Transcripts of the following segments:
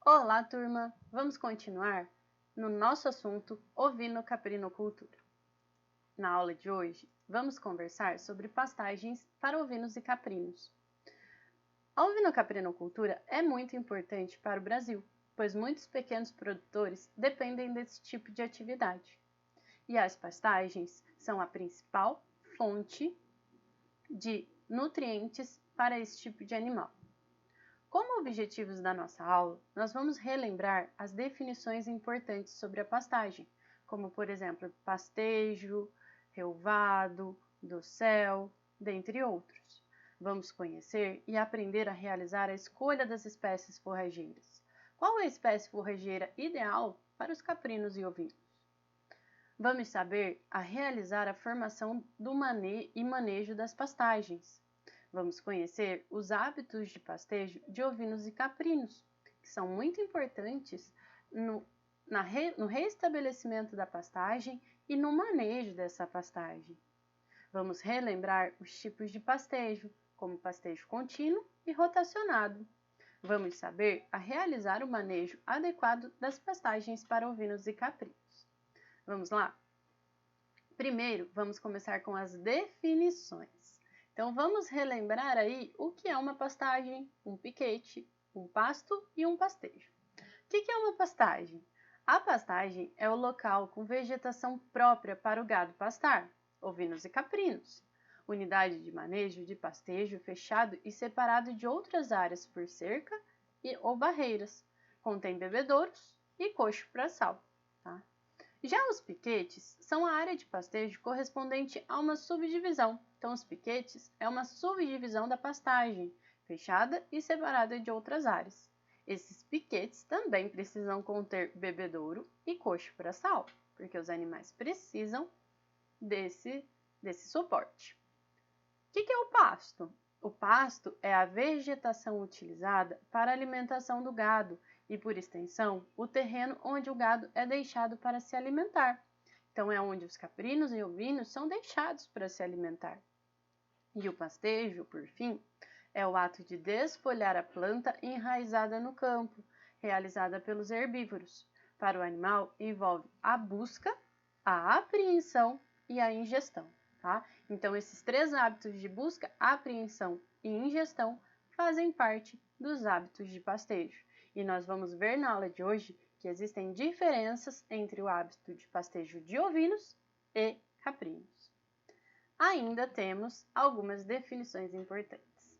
Olá, turma! Vamos continuar no nosso assunto ovino-caprinocultura. Na aula de hoje, vamos conversar sobre pastagens para ovinos e caprinos. A ovino-caprinocultura é muito importante para o Brasil, pois muitos pequenos produtores dependem desse tipo de atividade. E as pastagens são a principal fonte de nutrientes para esse tipo de animal. Como objetivos da nossa aula, nós vamos relembrar as definições importantes sobre a pastagem, como, por exemplo, pastejo, relvado, dossel, dentre outros. Vamos conhecer e aprender a realizar a escolha das espécies forrageiras. Qual é a espécie forrageira ideal para os caprinos e ovinos? Vamos saber a realizar a formação e manejo das pastagens. Vamos conhecer os hábitos de pastejo de ovinos e caprinos, que são muito importantes no reestabelecimento da pastagem e no manejo dessa pastagem. Vamos relembrar os tipos de pastejo, como pastejo contínuo e rotacionado. Vamos saber a realizar o manejo adequado das pastagens para ovinos e caprinos. Vamos lá? Primeiro, vamos começar com as definições. Então, vamos relembrar aí o que é uma pastagem, um piquete, um pasto e um pastejo. O que é uma pastagem? A pastagem é o local com vegetação própria para o gado pastar, ovinos e caprinos. Unidade de manejo de pastejo fechado e separado de outras áreas por cerca ou barreiras. Contém bebedouros e coxo para sal. Tá? Já os piquetes são a área de pastejo correspondente a uma subdivisão. Então, os piquetes é uma subdivisão da pastagem, fechada e separada de outras áreas. Esses piquetes também precisam conter bebedouro e coxo para sal, porque os animais precisam desse suporte. O que é o pasto? O pasto é a vegetação utilizada para a alimentação do gado e, por extensão, o terreno onde o gado é deixado para se alimentar. Então, é onde os caprinos e ovinos são deixados para se alimentar. E o pastejo, por fim, é o ato de desfolhar a planta enraizada no campo, realizada pelos herbívoros. Para o animal, envolve a busca, a apreensão e a ingestão. Tá? Então, esses três hábitos de busca, apreensão e ingestão fazem parte dos hábitos de pastejo. E nós vamos ver na aula de hoje que existem diferenças entre o hábito de pastejo de ovinos e caprinos. Ainda temos algumas definições importantes.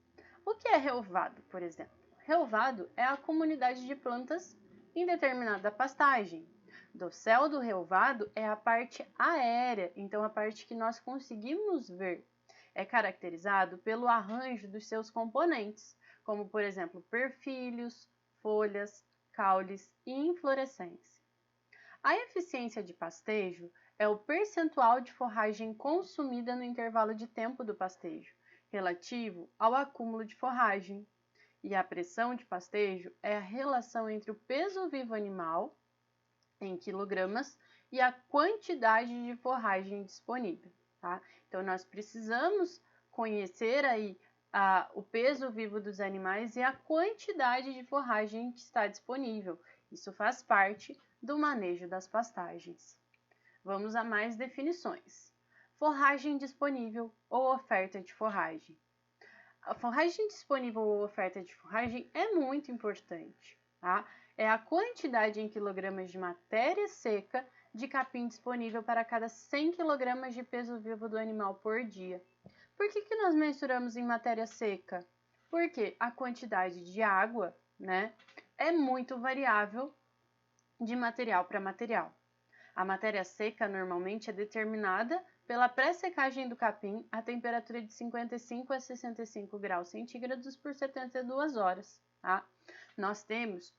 O que é relvado, por exemplo? Relvado é a comunidade de plantas em determinada pastagem. Dossel do relvado é a parte aérea, então a parte que nós conseguimos ver. É caracterizado pelo arranjo dos seus componentes, como, por exemplo, perfilhos, folhas, caules e inflorescência. A eficiência de pastejo é o percentual de forragem consumida no intervalo de tempo do pastejo, relativo ao acúmulo de forragem. E a pressão de pastejo é a relação entre o peso vivo animal, em quilogramas, e a quantidade de forragem disponível. Tá? Então, nós precisamos conhecer aí o peso vivo dos animais e a quantidade de forragem que está disponível. Isso faz parte do manejo das pastagens. Vamos a mais definições. Forragem disponível ou oferta de forragem. A forragem disponível ou oferta de forragem é muito importante. Tá? É a quantidade em quilogramas de matéria seca de capim disponível para cada 100 kg de peso vivo do animal por dia. Por que nós mensuramos em matéria seca? Porque a quantidade de água, é muito variável de material para material. A matéria seca normalmente é determinada pela pré-secagem do capim a temperatura de 55 a 65 graus centígrados por 72 horas. Tá? Nós temos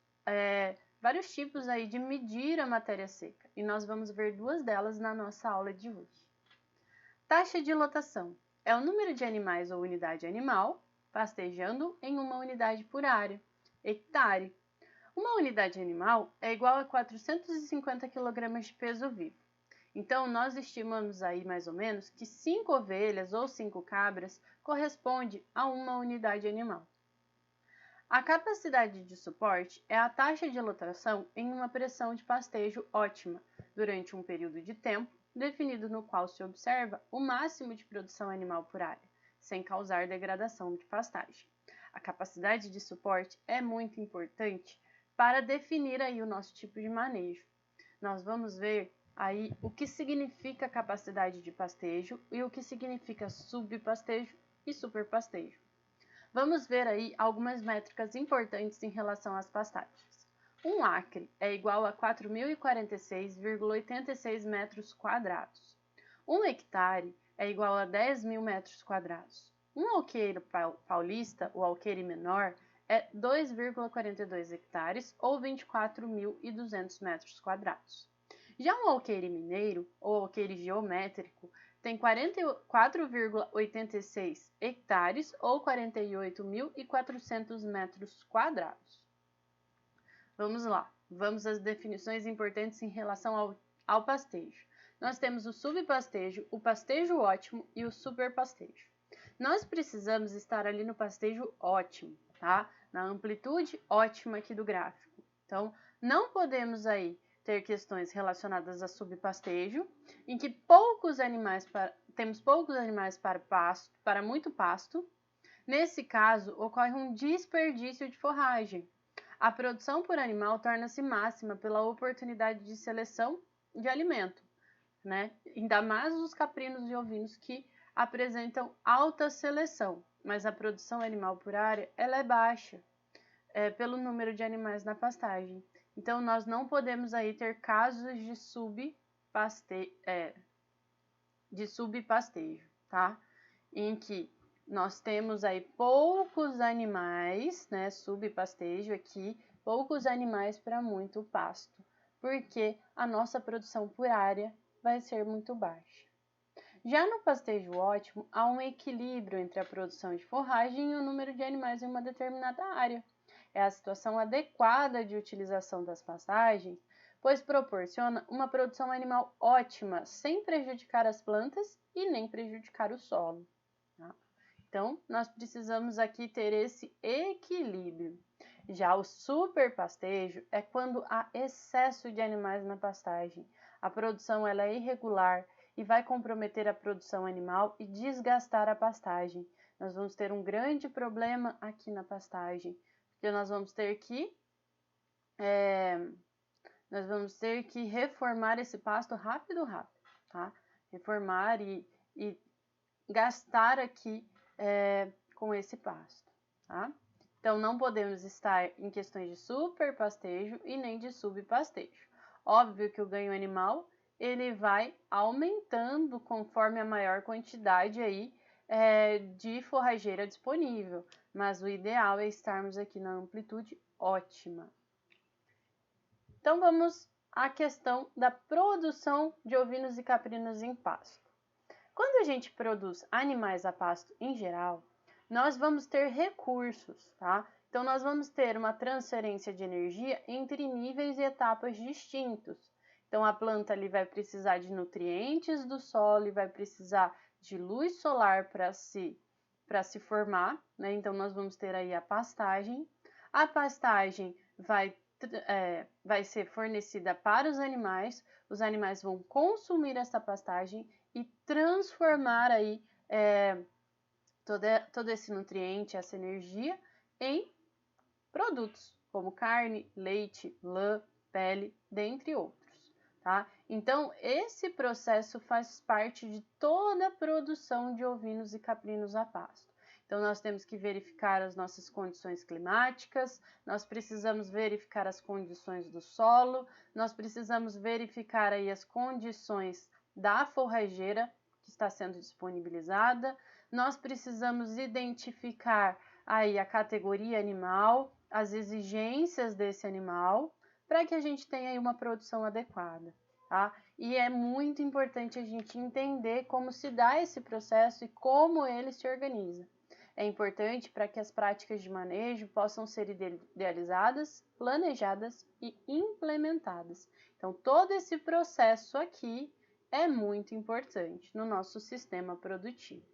vários tipos aí de medir a matéria seca e nós vamos ver duas delas na nossa aula de hoje. Taxa de lotação é o número de animais ou unidade animal pastejando em uma unidade por área. Hectare. Uma unidade animal é igual a 450 kg de peso vivo. Então, nós estimamos aí mais ou menos que 5 ovelhas ou 5 cabras corresponde a uma unidade animal. A capacidade de suporte é a taxa de lotação em uma pressão de pastejo ótima, durante um período de tempo definido no qual se observa o máximo de produção animal por área, sem causar degradação de pastagem. A capacidade de suporte é muito importante para definir aí o nosso tipo de manejo. Nós vamos ver aí o que significa capacidade de pastejo e o que significa subpastejo e superpastejo. Vamos ver aí algumas métricas importantes em relação às pastagens. Um acre é igual a 4.046,86 metros quadrados. Um hectare é igual a 10.000 metros quadrados. Um alqueire paulista, o alqueire menor, é 2,42 hectares ou 24.200 metros quadrados. Já um alqueire mineiro, ou alqueire geométrico, tem 44,86 hectares ou 48.400 metros quadrados. Vamos lá, vamos às definições importantes em relação ao pastejo. Nós temos o subpastejo, o pastejo ótimo e o superpastejo. Nós precisamos estar ali no pastejo ótimo, tá? Na amplitude ótima aqui do gráfico. Então, não podemos aí ter questões relacionadas a subpastejo, em que temos poucos animais para muito pasto. Nesse caso, ocorre um desperdício de forragem. A produção por animal torna-se máxima pela oportunidade de seleção de alimento, né? Ainda mais os caprinos e ovinos que apresentam alta seleção, mas a produção animal por área ela é baixa pelo número de animais na pastagem. Então, nós não podemos aí ter casos de subpastejo, tá? Em que nós temos aí poucos animais, né? Subpastejo aqui, poucos animais para muito pasto, porque a nossa produção por área vai ser muito baixa. Já no pastejo ótimo, há um equilíbrio entre a produção de forragem e o número de animais em uma determinada área. É a situação adequada de utilização das pastagens, pois proporciona uma produção animal ótima, sem prejudicar as plantas e nem prejudicar o solo. Tá? Então, nós precisamos aqui ter esse equilíbrio. Já o superpastejo é quando há excesso de animais na pastagem. A produção ela é irregular e vai comprometer a produção animal e desgastar a pastagem. Nós vamos ter um grande problema aqui na pastagem, porque nós vamos ter que reformar esse pasto rápido, tá? Reformar e gastar aqui com esse pasto, tá? Então, não podemos estar em questões de superpastejo e nem de subpastejo. Óbvio que o ganho animal ele vai aumentando conforme a maior quantidade aí de forrageira disponível, mas o ideal é estarmos aqui na amplitude ótima. Então, vamos à questão da produção de ovinos e caprinos em pasto. Quando a gente produz animais a pasto em geral, nós vamos ter recursos, tá? Então, nós vamos ter uma transferência de energia entre níveis e etapas distintos. Então, a planta ali vai precisar de nutrientes do solo e vai precisar de luz solar para se formar, né? Então, nós vamos ter aí a pastagem. A pastagem vai ser fornecida para os animais vão consumir essa pastagem e transformar aí todo esse nutriente, essa energia, em produtos, como carne, leite, lã, pele, dentre outros. Tá? Então, esse processo faz parte de toda a produção de ovinos e caprinos a pasto. Então, nós temos que verificar as nossas condições climáticas, nós precisamos verificar as condições do solo, nós precisamos verificar aí as condições da forrageira que está sendo disponibilizada, nós precisamos identificar aí a categoria animal, as exigências desse animal, para que a gente tenha aí uma produção adequada, tá? E é muito importante a gente entender como se dá esse processo e como ele se organiza. É importante para que as práticas de manejo possam ser idealizadas, planejadas e implementadas. Então, todo esse processo aqui é muito importante no nosso sistema produtivo.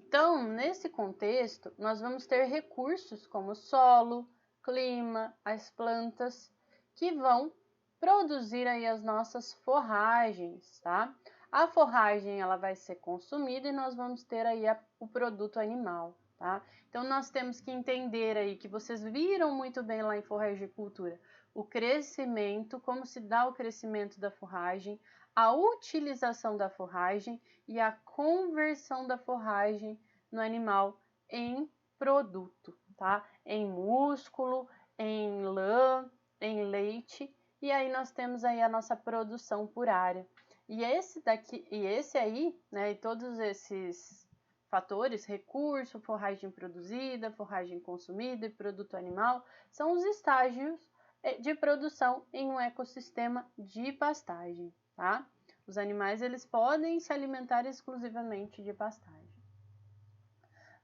Então, nesse contexto, nós vamos ter recursos como solo, clima, as plantas, que vão produzir aí as nossas forragens, tá? A forragem, ela vai ser consumida e nós vamos ter aí o produto animal, tá? Então, nós temos que entender aí, que vocês viram muito bem lá em forragicultura, o crescimento, como se dá o crescimento da forragem, a utilização da forragem e a conversão da forragem no animal em produto, tá? Em músculo, em lã, em leite, e aí nós temos aí a nossa produção por área. E esse aí, né, e todos esses fatores, recurso, forragem produzida, forragem consumida e produto animal, são os estágios de produção em um ecossistema de pastagem, tá? Os animais, eles podem se alimentar exclusivamente de pastagem.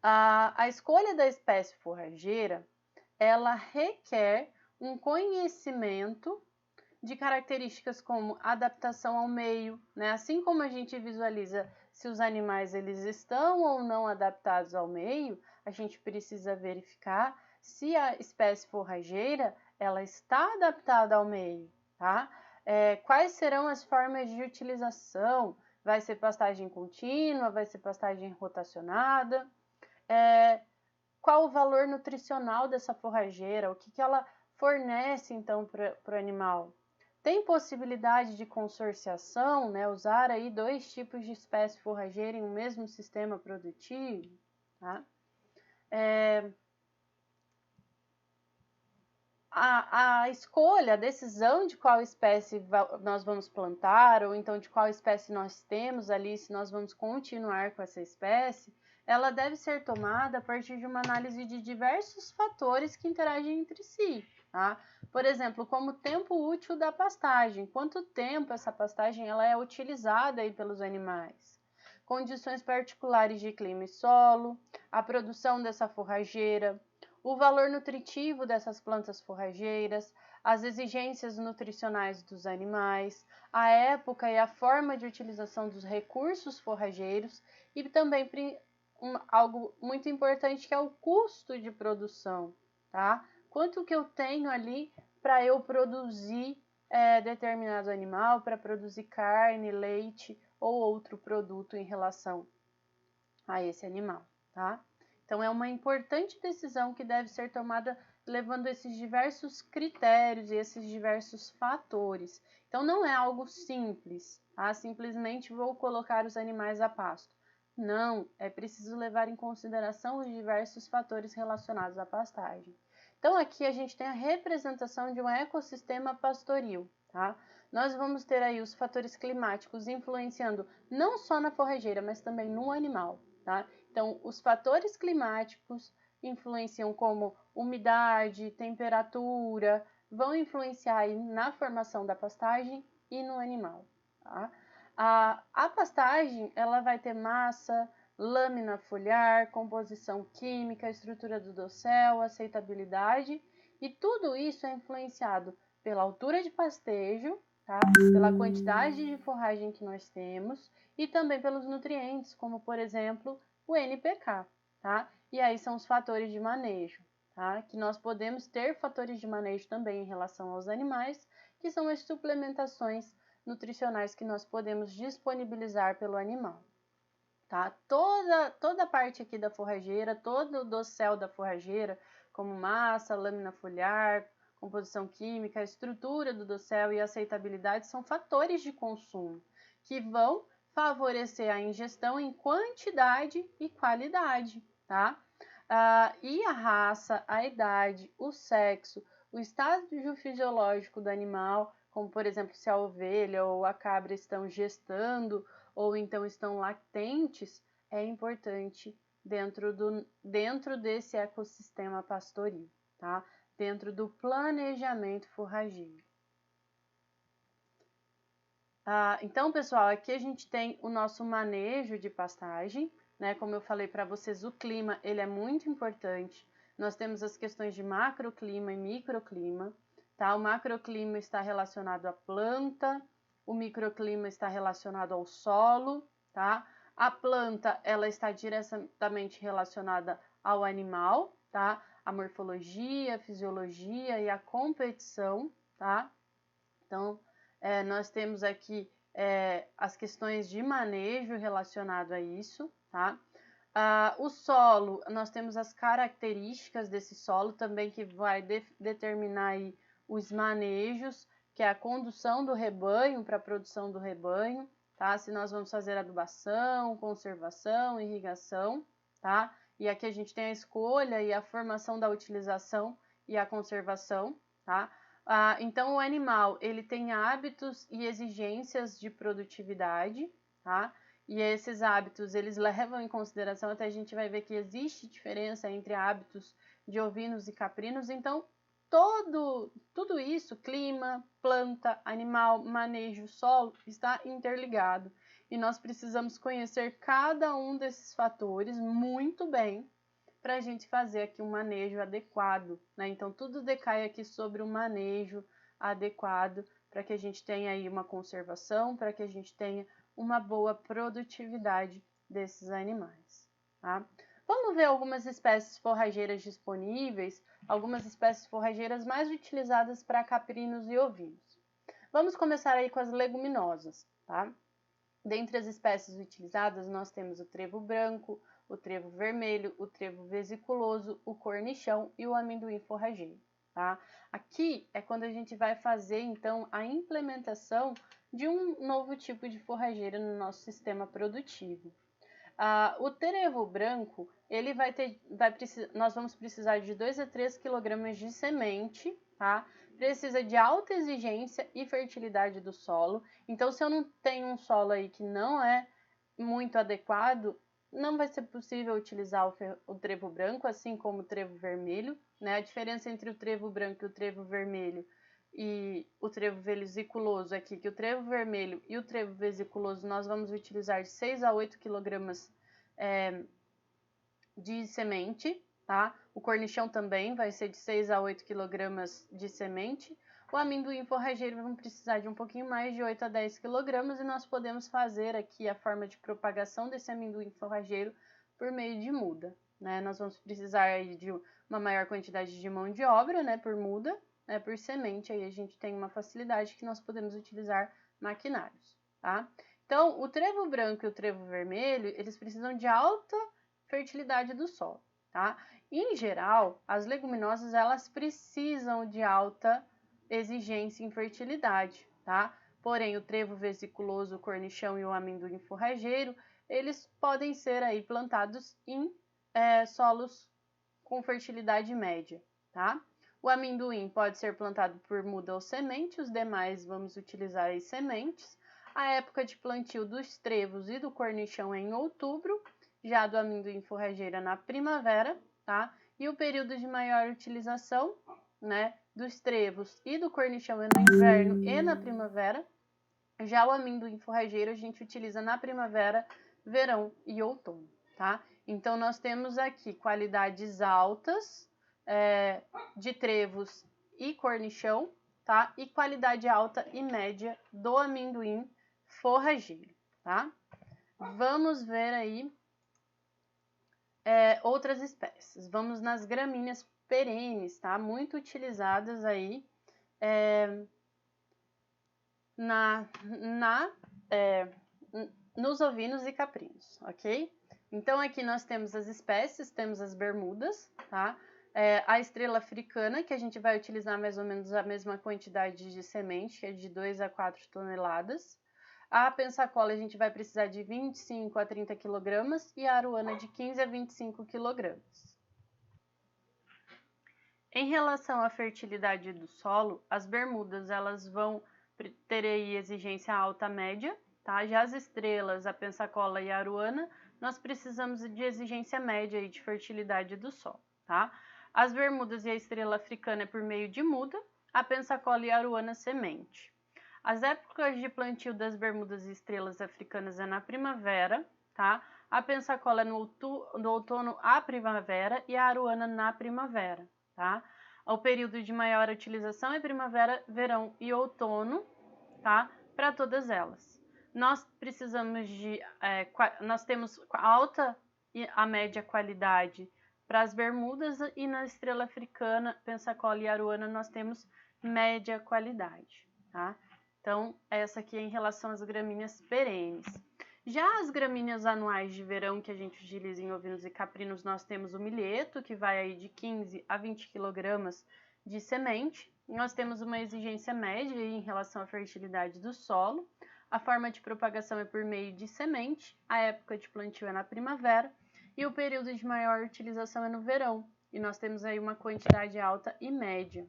A escolha da espécie forrageira, ela requer um conhecimento de características como adaptação ao meio, né? Assim como a gente visualiza se os animais eles estão ou não adaptados ao meio, a gente precisa verificar se a espécie forrageira ela está adaptada ao meio, tá? Quais serão as formas de utilização? Vai ser pastagem contínua? Vai ser pastagem rotacionada? Qual o valor nutricional dessa forrageira? O que ela fornece então para o animal? Tem possibilidade de consorciação, né? Usar aí 2 tipos de espécie forrageira em um mesmo sistema produtivo, tá? A escolha, a decisão de qual espécie nós vamos plantar, ou então de qual espécie nós temos ali, se nós vamos continuar com essa espécie, ela deve ser tomada a partir de uma análise de diversos fatores que interagem entre si, tá? Por exemplo, como o tempo útil da pastagem, quanto tempo essa pastagem ela é utilizada aí pelos animais, condições particulares de clima e solo, a produção dessa forrageira, o valor nutritivo dessas plantas forrageiras, as exigências nutricionais dos animais, a época e a forma de utilização dos recursos forrageiros e também algo muito importante que é o custo de produção, tá? Quanto que eu tenho ali para eu produzir determinado animal, para produzir carne, leite ou outro produto em relação a esse animal, tá? Então, é uma importante decisão que deve ser tomada levando esses diversos critérios e esses diversos fatores. Então, não é algo simples, tá? Simplesmente vou colocar os animais a pasto. Não, é preciso levar em consideração os diversos fatores relacionados à pastagem. Então, aqui a gente tem a representação de um ecossistema pastoril, tá? Nós vamos ter aí os fatores climáticos influenciando não só na forrageira, mas também no animal, tá? Então, os fatores climáticos influenciam como umidade, temperatura, vão influenciar aí na formação da pastagem e no animal, tá? A pastagem, ela vai ter massa, lâmina foliar, composição química, estrutura do dossel, aceitabilidade, e tudo isso é influenciado pela altura de pastejo, tá? Pela quantidade de forragem que nós temos e também pelos nutrientes, como por exemplo o NPK, tá? E aí são os fatores de manejo, tá? Que nós podemos ter fatores de manejo também em relação aos animais, que são as suplementações nutricionais que nós podemos disponibilizar pelo animal, tá? Toda a parte aqui da forrageira, todo o dossel da forrageira, como massa, lâmina foliar, composição química, a estrutura do dossel e a aceitabilidade são fatores de consumo que vão favorecer a ingestão em quantidade e qualidade, tá? E a raça, a idade, o sexo, o estágio fisiológico do animal, como por exemplo se a ovelha ou a cabra estão gestando ou então estão latentes, é importante dentro desse ecossistema pastoril, tá? Dentro do planejamento forrageiro. Então, pessoal, aqui a gente tem o nosso manejo de pastagem, né? Como eu falei para vocês, o clima ele é muito importante. Nós temos as questões de macroclima e microclima, tá? O macroclima está relacionado à planta, o microclima está relacionado ao solo, tá? A planta, ela está diretamente relacionada ao animal, tá? A morfologia, a fisiologia e a competição, tá? Então, nós temos aqui as questões de manejo relacionado a isso, tá? O solo, nós temos as características desse solo também que vai determinar aí os manejos, que é a condução do rebanho para a produção do rebanho, tá? Se nós vamos fazer adubação, conservação, irrigação, tá? E aqui a gente tem a escolha e a formação da utilização e a conservação, tá? Então, o animal, ele tem hábitos e exigências de produtividade, tá? E esses hábitos, eles levam em consideração, até a gente vai ver que existe diferença entre hábitos de ovinos e caprinos, então tudo isso, clima, planta, animal, manejo, solo, está interligado. E nós precisamos conhecer cada um desses fatores muito bem para a gente fazer aqui um manejo adequado, né? Então, tudo decai aqui sobre o manejo adequado para que a gente tenha aí uma conservação, para que a gente tenha uma boa produtividade desses animais, tá? Vamos ver algumas espécies forrageiras disponíveis, algumas espécies forrageiras mais utilizadas para caprinos e ovinos. Vamos começar aí com as leguminosas, tá? Dentre as espécies utilizadas, nós temos o trevo branco, o trevo vermelho, o trevo vesiculoso, o cornichão e o amendoim forrageiro, tá? Aqui é quando a gente vai fazer, então, a implementação de um novo tipo de forrageira no nosso sistema produtivo. O trevo branco, ele nós vamos precisar de 2 a 3 kg de semente, tá? Precisa de alta exigência e fertilidade do solo. Então, se eu não tenho um solo aí que não é muito adequado, não vai ser possível utilizar o trevo branco, assim como o trevo vermelho, né? A diferença entre o trevo branco e o trevo vermelho e o trevo vesiculoso aqui, que o trevo vermelho e o trevo vesiculoso nós vamos utilizar de 6 a 8 kg de semente, tá? O cornichão também vai ser de 6 a 8 kg de semente. O amendoim forrageiro vamos precisar de um pouquinho mais, de 8 a 10 kg, e nós podemos fazer aqui a forma de propagação desse amendoim forrageiro por meio de muda, né? Nós vamos precisar aí de uma maior quantidade de mão de obra, né, por muda, né, por semente, aí a gente tem uma facilidade que nós podemos utilizar maquinários, tá? Então, o trevo branco e o trevo vermelho, eles precisam de alta fertilidade do solo, tá? Em geral, as leguminosas, elas precisam de alta exigência em fertilidade, tá? Porém, o trevo vesiculoso, o cornichão e o amendoim forrageiro, eles podem ser aí plantados em solos com fertilidade média, tá? O amendoim pode ser plantado por muda ou semente, os demais vamos utilizar as sementes. A época de plantio dos trevos e do cornichão é em outubro, já do amendoim forrageira na primavera, tá? E o período de maior utilização, né, dos trevos e do cornichão é no inverno e na primavera. Já o amendoim forrageiro a gente utiliza na primavera, verão e outono, tá? Então, nós temos aqui qualidades altas de trevos e cornichão, tá? E qualidade alta e média do amendoim forrageiro, tá? Vamos ver aí outras espécies. Vamos nas gramíneas perenes, tá? Muito utilizadas aí nos ovinos e caprinos, ok? Então, aqui nós temos as espécies, temos as bermudas, tá? A estrela africana, que a gente vai utilizar mais ou menos a mesma quantidade de semente, que é de 2 a 4 toneladas. A pensacola a gente vai precisar de 25 a 30 kg e a aruana de 15 a 25 kg. Em relação à fertilidade do solo, as bermudas elas vão ter aí exigência alta média, tá? Já as estrelas, a pensacola e a aruana, nós precisamos de exigência média aí de fertilidade do solo, tá? As bermudas e a estrela africana é por meio de muda, a pensacola e a aruana semente. As épocas de plantio das bermudas e estrelas africanas é na primavera, tá? A pensacola é no outono à primavera e a aruana na primavera, tá? O período de maior utilização é primavera, verão e outono, tá? Para todas elas. nós precisamos nós temos alta e a média qualidade para as bermudas e na estrela africana, Pensacola e Arowana nós temos média qualidade, tá? Então, essa aqui é em relação às gramíneas perenes. Já as gramíneas anuais de verão que a gente utiliza em ovinos e caprinos, nós temos o milheto, que vai aí de 15 a 20 kg de semente. Nós temos uma exigência média em relação à fertilidade do solo. A forma de propagação é por meio de semente, a época de plantio é na primavera e o período de maior utilização é no verão. E nós temos aí uma quantidade alta e média.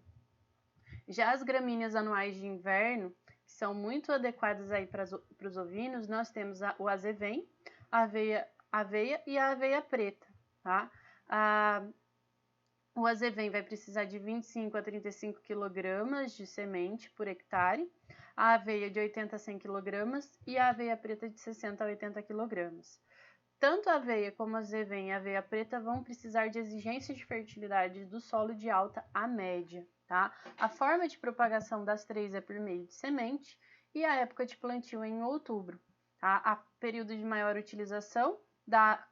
Já as gramíneas anuais de inverno, que são muito adequadas aí para os ovinos, nós temos o azevém, a aveia e a aveia preta, tá? O azevém vai precisar de 25 a 35 kg de semente por hectare, a aveia de 80 a 100 kg e a aveia preta de 60 a 80 kg. Tanto a aveia como a azevém e a aveia preta vão precisar de exigência de fertilidade do solo de alta a média, tá? A forma de propagação das três é por meio de semente e a época de plantio é em outubro, tá? A período de maior utilização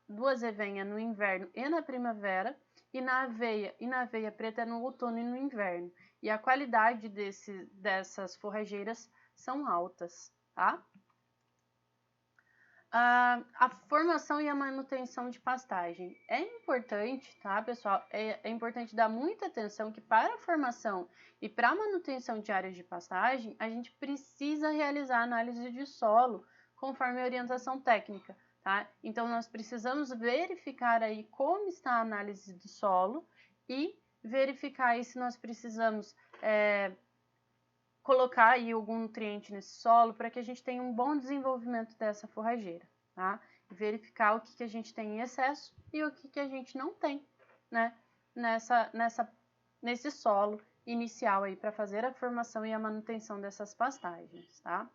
do azevém é no inverno e na primavera, e na aveia preta é no outono e no inverno. E a qualidade dessas forrageiras são altas, tá? A formação e a manutenção de pastagem. É importante, tá, pessoal? É importante dar muita atenção que para a formação e para a manutenção de áreas de pastagem, a gente precisa realizar análise de solo conforme a orientação técnica, tá? Então, nós precisamos verificar aí como está a análise do solo e verificar aí se nós precisamos colocar aí algum nutriente nesse solo para que a gente tenha um bom desenvolvimento dessa forrageira, tá? E verificar o que a gente tem em excesso e o que a gente não tem, né? Nesse solo inicial aí para fazer a formação e a manutenção dessas pastagens, tá?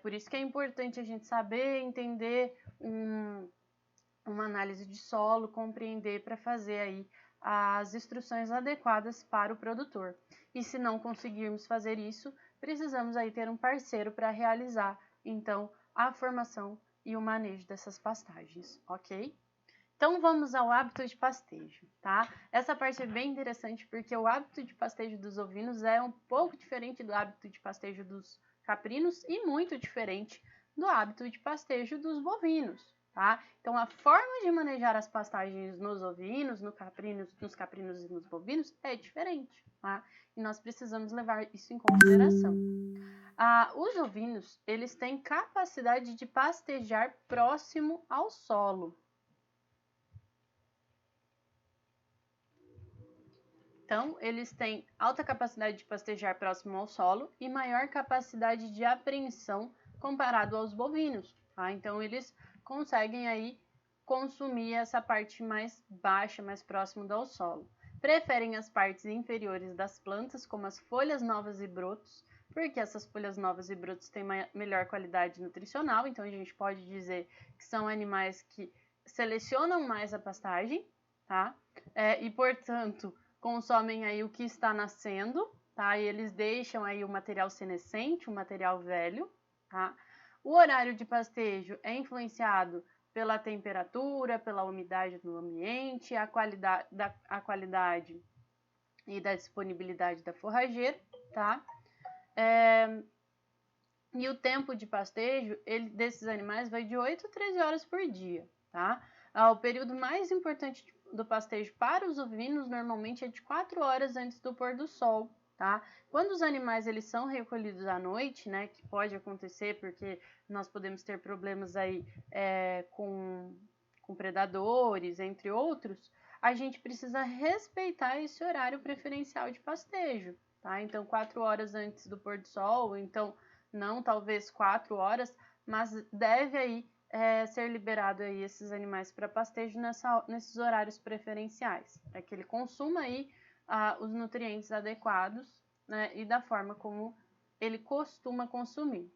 Por isso que é importante a gente saber, entender uma análise de solo, compreender para fazer aí as instruções adequadas para o produtor. E se não conseguirmos fazer isso, precisamos aí ter um parceiro para realizar, então, a formação e o manejo dessas pastagens, ok? Então, vamos ao hábito de pastejo, tá? Essa parte é bem interessante porque o hábito de pastejo dos ovinos é um pouco diferente do hábito de pastejo dos caprinos e muito diferente do hábito de pastejo dos bovinos, tá? Então, a forma de manejar as pastagens nos ovinos, nos caprinos e nos bovinos é diferente, tá? E nós precisamos levar isso em consideração. Os ovinos, eles têm capacidade de pastejar próximo ao solo. Então, eles têm alta capacidade de pastejar próximo ao solo e maior capacidade de apreensão comparado aos bovinos, tá? Então, eles conseguem aí consumir essa parte mais baixa, mais próximo do solo. Preferem as partes inferiores das plantas, como as folhas novas e brotos, porque essas folhas novas e brotos têm melhor qualidade nutricional, então a gente pode dizer que são animais que selecionam mais a pastagem, tá? E, portanto, consomem aí o que está nascendo, tá? E eles deixam aí o material senescente, o material velho, tá? O horário de pastejo é influenciado pela temperatura, pela umidade do ambiente, a qualidade e da disponibilidade da forrageira, tá? E o tempo de pastejo desses animais vai de 8 a 13 horas por dia, tá? O período mais importante do pastejo para os ovinos normalmente é de 4 horas antes do pôr do sol, tá? Quando os animais eles são recolhidos à noite, né, que pode acontecer porque nós podemos ter problemas aí com predadores, entre outros, a gente precisa respeitar esse horário preferencial de pastejo, tá? Então, 4 horas antes do pôr do sol, então não talvez 4 horas, mas deve aí ser liberado aí esses animais para pastejo nesses horários preferenciais, para que ele consuma aí os nutrientes adequados, né, e da forma como ele costuma consumir.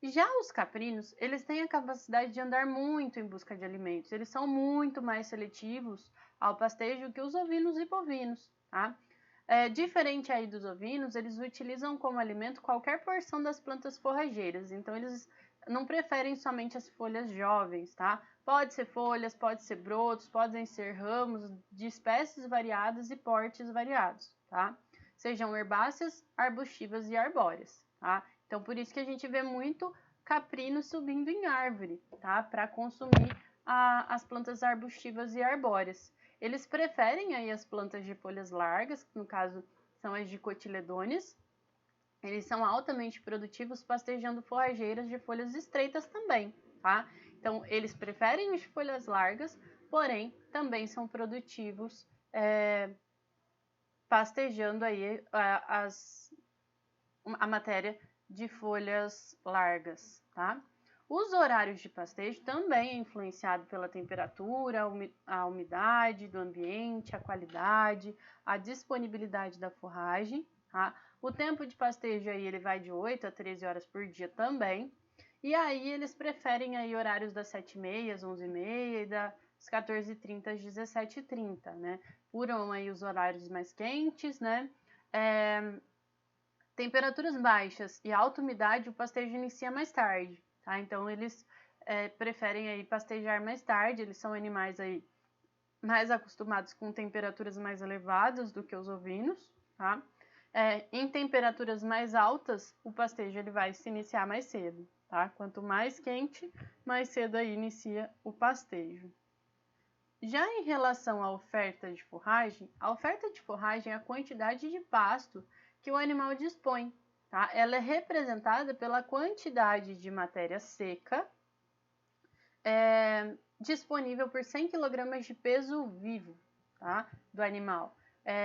Já os caprinos, eles têm a capacidade de andar muito em busca de alimentos, eles são muito mais seletivos ao pastejo que os ovinos e bovinos, tá? Diferente aí dos ovinos, eles utilizam como alimento qualquer porção das plantas forrageiras, então eles não preferem somente as folhas jovens, tá? Pode ser folhas, pode ser brotos, podem ser ramos de espécies variadas e portes variados, tá? Sejam herbáceas, arbustivas e arbóreas, tá? Então, por isso que a gente vê muito caprino subindo em árvore, tá? Para consumir as plantas arbustivas e arbóreas. Eles preferem aí as plantas de folhas largas, que no caso são as dicotiledôneas. Eles são altamente produtivos pastejando forrageiras de folhas estreitas também, tá? Então, eles preferem as folhas largas, porém, também são produtivos pastejando aí a matéria de folhas largas, tá? Os horários de pastejo também é influenciado pela temperatura, a umidade do ambiente, a qualidade, a disponibilidade da forragem, tá? O tempo de pastejo aí ele vai de 8 a 13 horas por dia também. E aí eles preferem aí horários das 7h30 às 11h30 e das 14h30 às 17h30, né? Procuram aí os horários mais quentes, né? Temperaturas baixas e alta umidade, o pastejo inicia mais tarde, tá? Então, eles preferem aí pastejar mais tarde, eles são animais aí mais acostumados com temperaturas mais elevadas do que os ovinos, tá? Em temperaturas mais altas, o pastejo ele vai se iniciar mais cedo, tá? Quanto mais quente, mais cedo aí inicia o pastejo. Já em relação à oferta de forragem, é a quantidade de pasto que o animal dispõe, tá? Ela é representada pela quantidade de matéria seca disponível por 100 kg de peso vivo, tá? Do animal.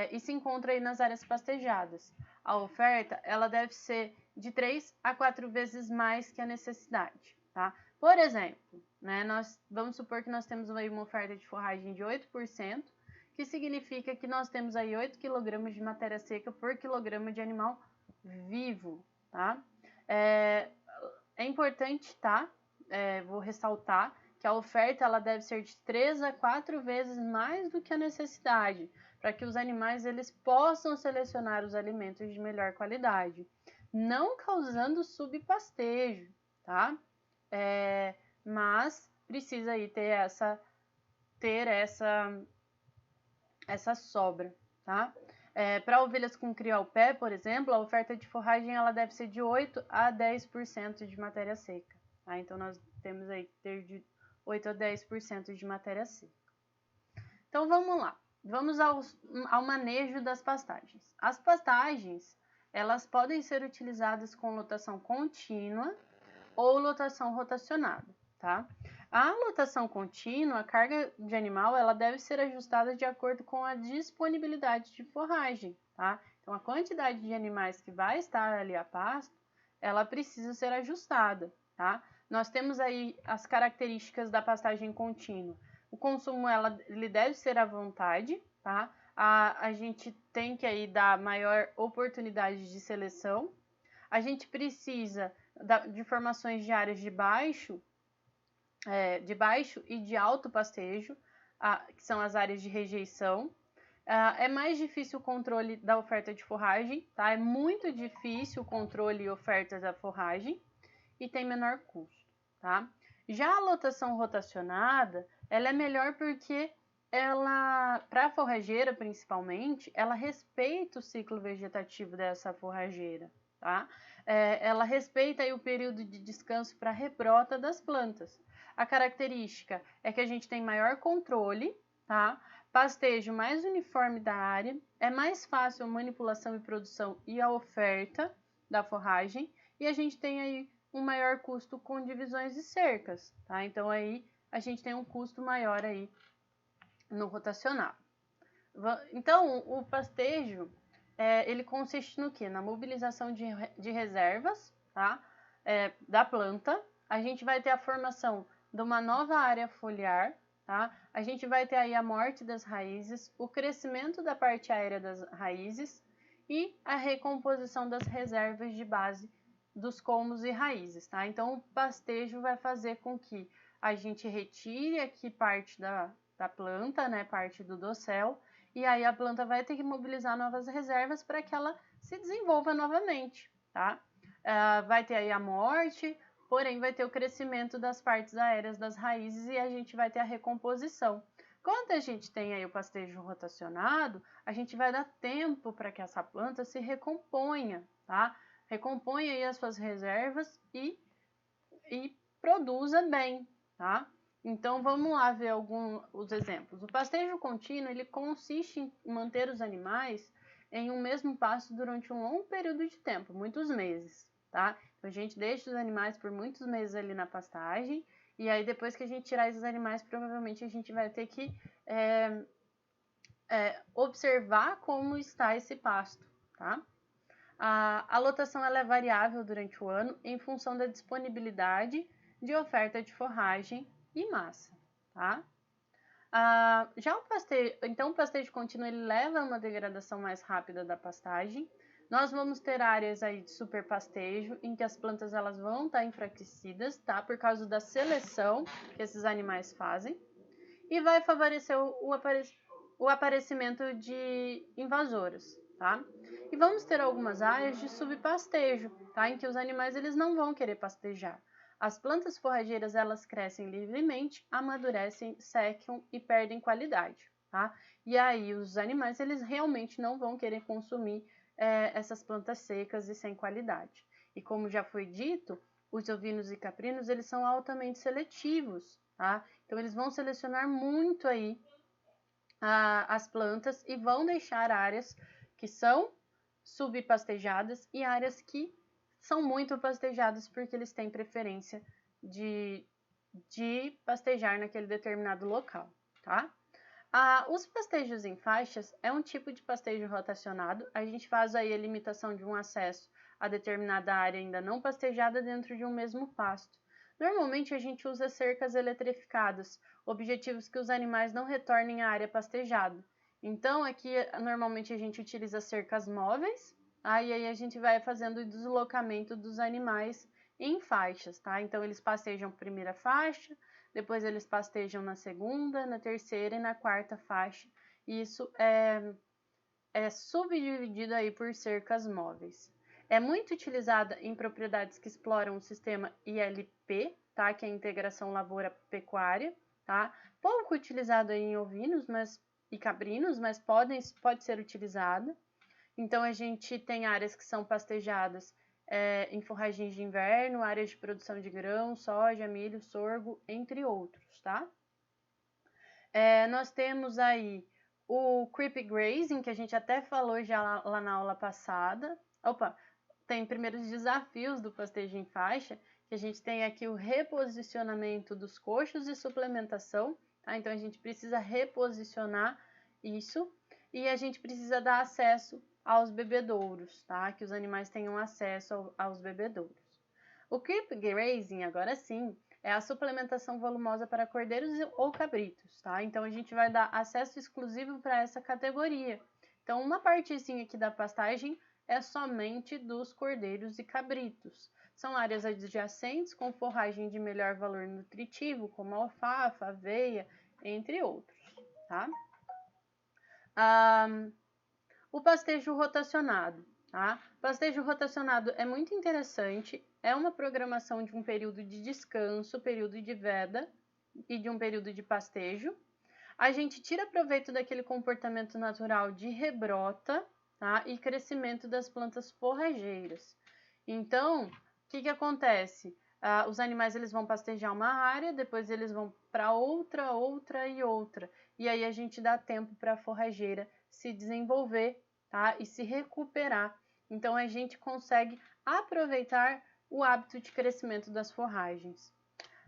E se encontra aí nas áreas pastejadas. A oferta ela deve ser de 3 a 4 vezes mais que a necessidade, tá? Por exemplo, né, vamos supor que nós temos aí uma oferta de forragem de 8%, que significa que nós temos aí 8 kg de matéria seca por quilograma de animal vivo, tá? É importante, tá? Vou ressaltar que a oferta ela deve ser de 3 a 4 vezes mais do que a necessidade, para que os animais eles possam selecionar os alimentos de melhor qualidade, não causando subpastejo, tá? Mas precisa aí ter essa sobra, tá? Para ovelhas com cria ao pé, por exemplo, a oferta de forragem ela deve ser de 8 a 10% de matéria seca, tá? Então, nós temos aí que ter de 8 a 10% de matéria seca. Então, vamos lá. Vamos ao manejo das pastagens. As pastagens, elas podem ser utilizadas com lotação contínua ou lotação rotacionada, tá? A lotação contínua, a carga de animal, ela deve ser ajustada de acordo com a disponibilidade de forragem, tá? Então, a quantidade de animais que vai estar ali a pasto, ela precisa ser ajustada, tá? Nós temos aí as características da pastagem contínua. O consumo, ele deve ser à vontade, tá? A gente tem que aí dar maior oportunidade de seleção. A gente precisa de formações de áreas de baixo e de alto pastejo, que são as áreas de rejeição. É mais difícil o controle da oferta de forragem, tá? É muito difícil o controle e oferta da forragem e tem menor custo, tá? Já a lotação rotacionada, ela é melhor porque para a forrageira principalmente, ela respeita o ciclo vegetativo dessa forrageira, tá? Ela respeita aí o período de descanso para a rebrota das plantas. A característica é que a gente tem maior controle, tá? Pastejo mais uniforme da área, é mais fácil a manipulação e produção e a oferta da forragem, e a gente tem aí um maior custo com divisões e cercas, tá? Então, aí a gente tem um custo maior aí no rotacionado. Então, o pastejo, ele consiste no quê? Na mobilização de reservas, tá? Da planta. A gente vai ter a formação de uma nova área foliar, tá? A gente vai ter aí a morte das raízes, o crescimento da parte aérea das raízes e a recomposição das reservas de base dos colmos e raízes, tá? Então, o pastejo vai fazer com que a gente retire aqui parte da planta, né? Parte do dossel, e aí a planta vai ter que mobilizar novas reservas para que ela se desenvolva novamente, tá? Vai ter aí a morte, porém vai ter o crescimento das partes aéreas das raízes e a gente vai ter a recomposição. Quando a gente tem aí o pastejo rotacionado, a gente vai dar tempo para que essa planta se recomponha, tá? Recomponha aí as suas reservas e produza bem, tá? Então vamos lá ver os exemplos. O pastejo contínuo, ele consiste em manter os animais em um mesmo pasto durante um longo período de tempo, muitos meses, tá? Então a gente deixa os animais por muitos meses ali na pastagem, e aí depois que a gente tirar esses animais, provavelmente a gente vai ter que observar como está esse pasto, tá? A lotação ela é variável durante o ano em função da disponibilidade de oferta de forragem e massa, tá? Já o pastejo contínuo ele leva a uma degradação mais rápida da pastagem. Nós vamos ter áreas aí de superpastejo, em que as plantas elas vão estar enfraquecidas, tá? Por causa da seleção que esses animais fazem. E vai favorecer o aparecimento de invasoras, tá? E vamos ter algumas áreas de subpastejo, tá? Em que os animais eles não vão querer pastejar. As plantas forrageiras elas crescem livremente, amadurecem, secam e perdem qualidade, tá? E aí os animais eles realmente não vão querer consumir essas plantas secas e sem qualidade. E como já foi dito, os ovinos e caprinos eles são altamente seletivos, tá? Então eles vão selecionar muito aí as plantas e vão deixar áreas que são subpastejadas e áreas que são muito pastejadas porque eles têm preferência de pastejar naquele determinado local, tá? Os pastejos em faixas é um tipo de pastejo rotacionado. A gente faz aí a limitação de um acesso a determinada área ainda não pastejada dentro de um mesmo pasto. Normalmente a gente usa cercas eletrificadas, objetivos que os animais não retornem à área pastejada. Então aqui normalmente a gente utiliza cercas móveis, e aí a gente vai fazendo o deslocamento dos animais em faixas, tá? Então eles pastejam a primeira faixa, depois eles pastejam na segunda, na terceira e na quarta faixa. Isso é subdividido aí por cercas móveis. É muito utilizada em propriedades que exploram o sistema ILP, tá? Que é a integração lavoura-pecuária, tá? Pouco utilizado aí em ovinos e caprinos, mas pode ser utilizada. Então a gente tem áreas que são pastejadas em forragens de inverno, áreas de produção de grão, soja, milho, sorgo, entre outros, tá? Nós temos aí o creep grazing, que a gente até falou já lá na aula passada. Tem primeiros desafios do pastejo em faixa, que a gente tem aqui o reposicionamento dos coxos e suplementação, tá? Então a gente precisa reposicionar isso e a gente precisa dar acesso aos bebedouros, tá? Que os animais tenham acesso aos bebedouros. O creep grazing, agora sim, é a suplementação volumosa para cordeiros ou cabritos, tá? Então a gente vai dar acesso exclusivo para essa categoria. Então uma partezinha aqui da pastagem é somente dos cordeiros e cabritos. São áreas adjacentes com forragem de melhor valor nutritivo, como alfafa, aveia, entre outros, tá? O pastejo rotacionado, tá? O pastejo rotacionado é muito interessante, é uma programação de um período de descanso, período de veda e de um período de pastejo. A gente tira proveito daquele comportamento natural de rebrota, tá? E crescimento das plantas forrageiras. Então, o que acontece? Os animais eles vão pastejar uma área, depois eles vão para outra e outra. E aí a gente dá tempo para a forrageira se desenvolver, tá? E se recuperar. Então a gente consegue aproveitar o hábito de crescimento das forragens.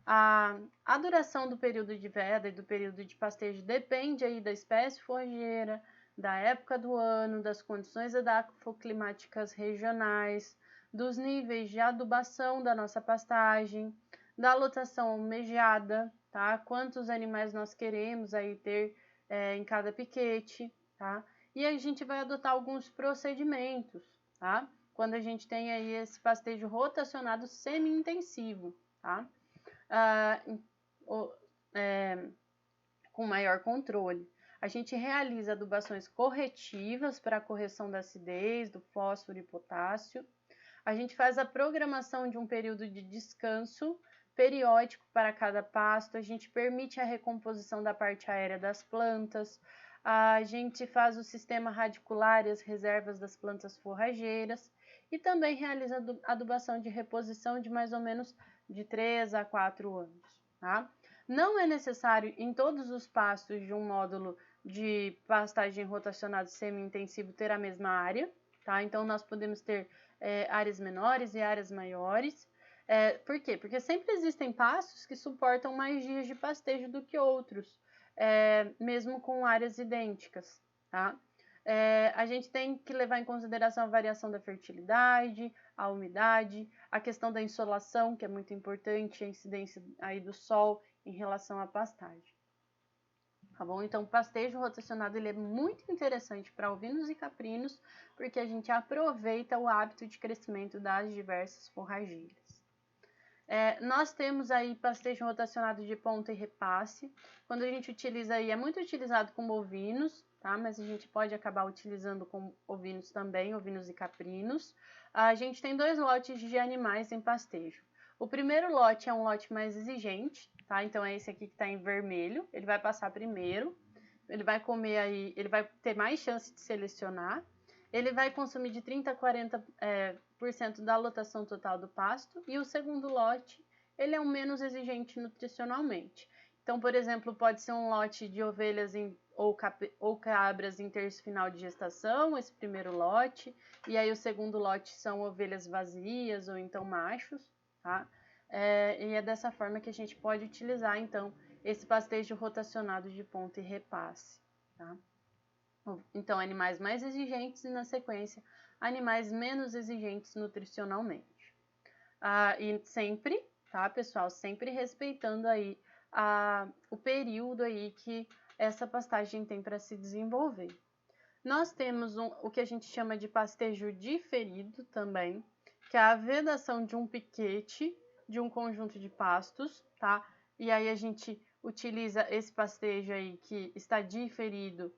A duração do período de veda e do período de pastejo depende aí da espécie forrageira, da época do ano, das condições edafoclimáticas regionais, dos níveis de adubação da nossa pastagem, da lotação almejada, tá? Quantos animais nós queremos aí ter em cada piquete, tá? E a gente vai adotar alguns procedimentos, tá? Quando a gente tem aí esse pastejo rotacionado semi-intensivo, tá? Com maior controle. A gente realiza adubações corretivas para a correção da acidez, do fósforo e potássio. A gente faz a programação de um período de descanso periódico para cada pasto, a gente permite a recomposição da parte aérea das plantas, a gente faz o sistema radicular e as reservas das plantas forrageiras e também realiza adubação de reposição de mais ou menos de 3 a 4 anos. Tá? Não é necessário em todos os pastos de um módulo de pastagem rotacionado semi-intensivo ter a mesma área, tá? Então nós podemos ter áreas menores e áreas maiores. Por quê? Porque sempre existem pastos que suportam mais dias de pastejo do que outros, mesmo com áreas idênticas, tá? A gente tem que levar em consideração a variação da fertilidade, a umidade, a questão da insolação, que é muito importante, a incidência aí do sol em relação à pastagem. Tá bom? Então, o pastejo rotacionado ele é muito interessante para ovinos e caprinos, porque a gente aproveita o hábito de crescimento das diversas forrageiras. Nós temos aí pastejo rotacionado de ponta e repasse. Quando a gente utiliza aí, é muito utilizado com bovinos, tá? Mas a gente pode acabar utilizando com ovinos também, ovinos e caprinos. A gente tem 2 lotes de animais em pastejo. O primeiro lote é um lote mais exigente, tá? Então é esse aqui que está em vermelho, ele vai passar primeiro, ele vai comer aí, ele vai ter mais chance de selecionar, ele vai consumir de 30 a 40% da lotação total do pasto, e o segundo lote, ele é o menos exigente nutricionalmente. Então, por exemplo, pode ser um lote de ovelhas ou cabras em terço final de gestação, esse primeiro lote, e aí o segundo lote são ovelhas vazias ou então machos, tá? E é dessa forma que a gente pode utilizar, então, esse pastejo rotacionado de ponta e repasse, tá? Então, animais mais exigentes e, na sequência, animais menos exigentes nutricionalmente. E sempre, tá, pessoal? Sempre respeitando aí o período aí que essa pastagem tem para se desenvolver. Nós temos o que a gente chama de pastejo diferido também, que é a vedação de um piquete de um conjunto de pastos, tá? E aí a gente utiliza esse pastejo aí que está diferido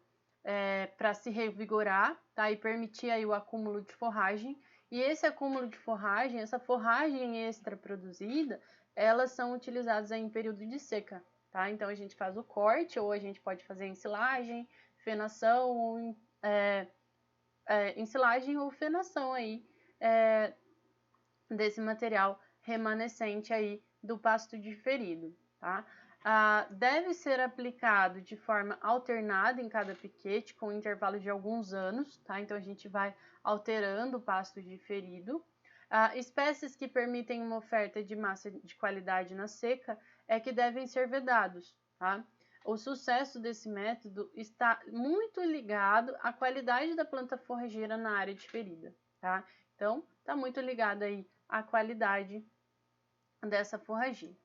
para se revigorar, tá? E permitir aí o acúmulo de forragem. E esse acúmulo de forragem, essa forragem extra produzida, elas são utilizadas aí em período de seca, tá? Então a gente faz o corte, ou a gente pode fazer ensilagem, fenação, ou ensilagem ou fenação aí desse material remanescente aí do pasto diferido, tá? Deve ser aplicado de forma alternada em cada piquete, com um intervalo de alguns anos, tá? Então a gente vai alterando o pasto diferido. Espécies que permitem uma oferta de massa de qualidade na seca que devem ser vedados, tá? O sucesso desse método está muito ligado à qualidade da planta forrageira na área diferida, tá? Então, está muito ligado aí à qualidade dessa forrageira.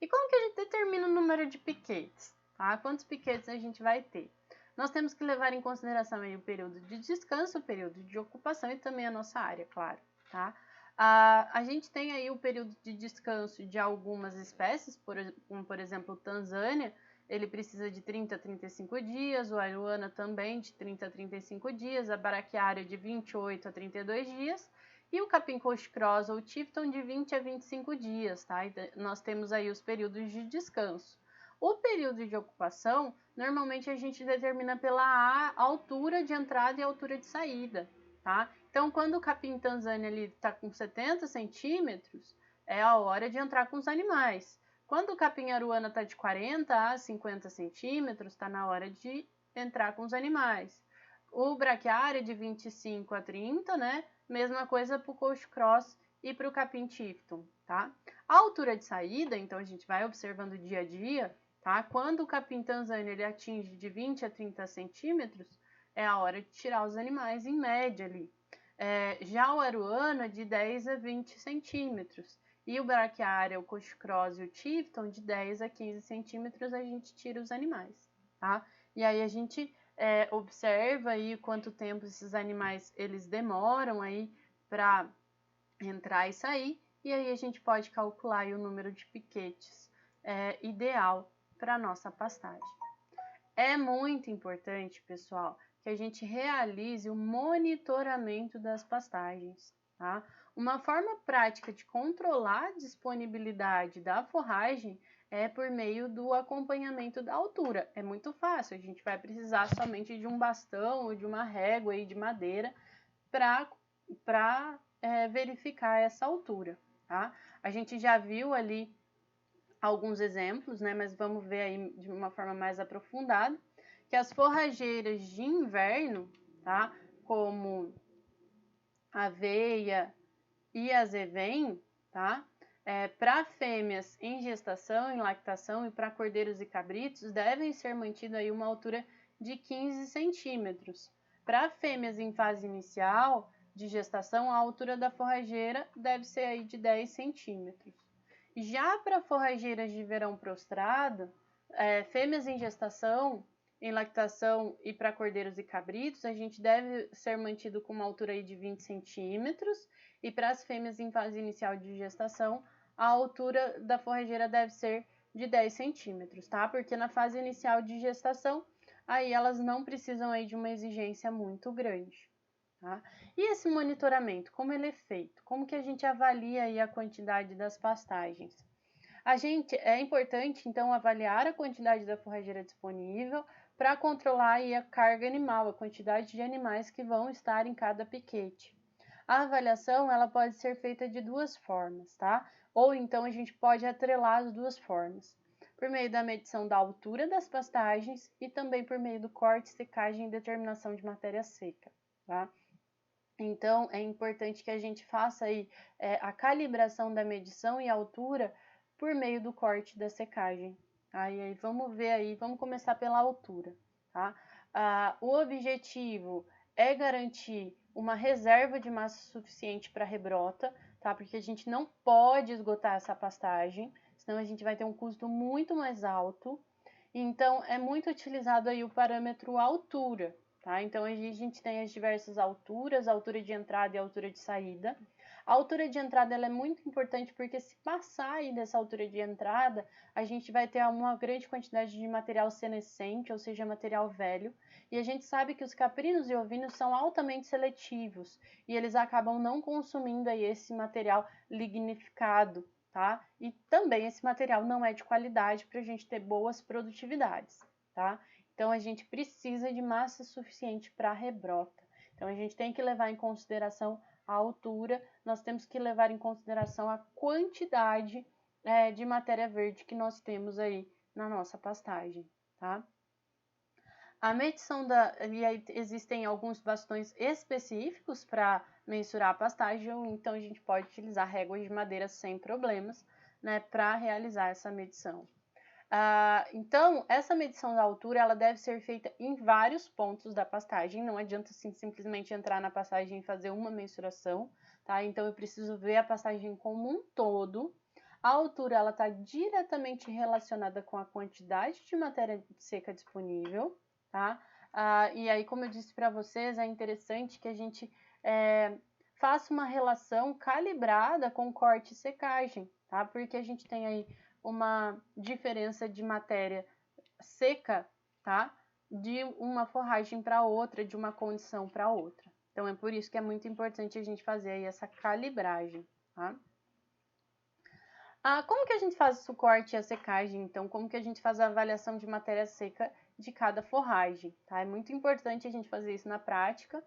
E como que a gente determina o número de piquetes? Tá? Quantos piquetes a gente vai ter? Nós temos que levar em consideração aí o período de descanso, o período de ocupação e também a nossa área, claro. Tá? A gente tem aí o período de descanso de algumas espécies, como por exemplo o Tanzânia, ele precisa de 30 a 35 dias, o Aruana também de 30 a 35 dias, a Braquiária de 28 a 32 dias, e o capim coxcross ou Tifton de 20 a 25 dias, tá? Então, nós temos aí os períodos de descanso. O período de ocupação, normalmente a gente determina pela altura de entrada e altura de saída, tá? Então, quando o capim Tanzânia está com 70 centímetros, é a hora de entrar com os animais. Quando o capim Aruana está de 40 a 50 centímetros, está na hora de entrar com os animais. O Braquiária de 25 a 30, né? Mesma coisa para o Coach Cross e para o Capim Tifton, tá? A altura de saída, então a gente vai observando dia a dia, tá? Quando o Capim Tanzânia ele atinge de 20 a 30 centímetros, é a hora de tirar os animais em média ali. Já o Aruana de 10 a 20 centímetros. E o Braquiária, o Coach Cross e o Tifton de 10 a 15 centímetros a gente tira os animais, tá? E aí a gente observa aí quanto tempo esses animais eles demoram aí para entrar e sair, e aí a gente pode calcular aí o número de piquetes ideal para a nossa pastagem. É muito importante, pessoal, que a gente realize o monitoramento das pastagens, tá? Uma forma prática de controlar a disponibilidade da forragem é por meio do acompanhamento da altura. É muito fácil, a gente vai precisar somente de um bastão ou de uma régua aí de madeira para verificar essa altura, tá? A gente já viu ali alguns exemplos, né? Mas vamos ver aí de uma forma mais aprofundada, que as forrageiras de inverno, tá? Como aveia e azevém, tá? Para fêmeas em gestação, em lactação e para cordeiros e cabritos, devem ser mantidos aí uma altura de 15 centímetros. Para fêmeas em fase inicial de gestação, a altura da forrageira deve ser aí de 10 centímetros. Já para forrageiras de verão prostrado, fêmeas em gestação, em lactação e para cordeiros e cabritos, a gente deve ser mantido com uma altura aí de 20 centímetros. E para as fêmeas em fase inicial de gestação, a altura da forrageira deve ser de 10 centímetros, tá? Porque na fase inicial de gestação, aí elas não precisam aí de uma exigência muito grande. Tá? E esse monitoramento, como ele é feito? Como que a gente avalia aí a quantidade das pastagens? É importante, então, avaliar a quantidade da forrageira disponível para controlar aí a carga animal, a quantidade de animais que vão estar em cada piquete. A avaliação ela pode ser feita de duas formas, tá? Ou então a gente pode atrelar as duas formas. Por meio da medição da altura das pastagens e também por meio do corte, secagem e determinação de matéria seca, tá? Então, é importante que a gente faça aí a calibração da medição e altura por meio do corte da secagem. Aí vamos ver aí, vamos começar pela altura, tá? O objetivo é garantir uma reserva de massa suficiente para rebrota, tá? Porque a gente não pode esgotar essa pastagem, senão a gente vai ter um custo muito mais alto. Então, é muito utilizado aí o parâmetro altura, tá? Então, a gente tem as diversas alturas, a altura de entrada e a altura de saída. A altura de entrada ela é muito importante porque se passar aí dessa altura de entrada, a gente vai ter uma grande quantidade de material senescente, ou seja, material velho. E a gente sabe que os caprinos e ovinos são altamente seletivos e eles acabam não consumindo aí esse material lignificado, tá? E também esse material não é de qualidade para a gente ter boas produtividades, tá? Então a gente precisa de massa suficiente para a rebrota. Então a gente tem que levar em consideração a altura, nós temos que levar em consideração a quantidade de matéria verde que nós temos aí na nossa pastagem, tá? A medição e aí existem alguns bastões específicos para mensurar a pastagem, então a gente pode utilizar réguas de madeira sem problemas, né, para realizar essa medição. Então, essa medição da altura ela deve ser feita em vários pontos da pastagem, não adianta assim, simplesmente entrar na pastagem e fazer uma mensuração, tá? Então, eu preciso ver a pastagem como um todo. A altura ela está diretamente relacionada com a quantidade de matéria seca disponível, tá? E aí, como eu disse para vocês, é interessante que a gente faça uma relação calibrada com corte e secagem, tá? Porque a gente tem aí uma diferença de matéria seca, tá? De uma forragem para outra, de uma condição para outra. Então, é por isso que é muito importante a gente fazer aí essa calibragem, tá? Como que a gente faz o corte e a secagem, então? Como que a gente faz a avaliação de matéria seca de cada forragem, tá? É muito importante a gente fazer isso na prática.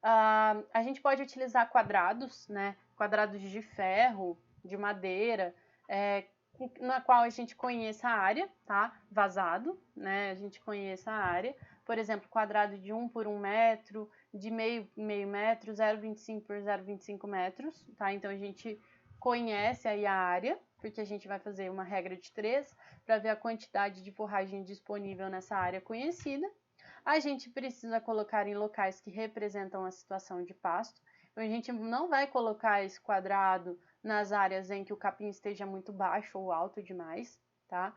A gente pode utilizar quadrados, né? Quadrados de ferro, de madeira, na qual a gente conheça a área, tá? Vazado, né? A gente conheça a área. Por exemplo, quadrado de 1 por 1 metro, de meio metro, 0,25 por 0,25 metros, tá? Então, a gente conhece aí a área, porque a gente vai fazer uma regra de 3 para ver a quantidade de forragem disponível nessa área conhecida. A gente precisa colocar em locais que representam a situação de pasto. Então, a gente não vai colocar esse quadrado nas áreas em que o capim esteja muito baixo ou alto demais, tá?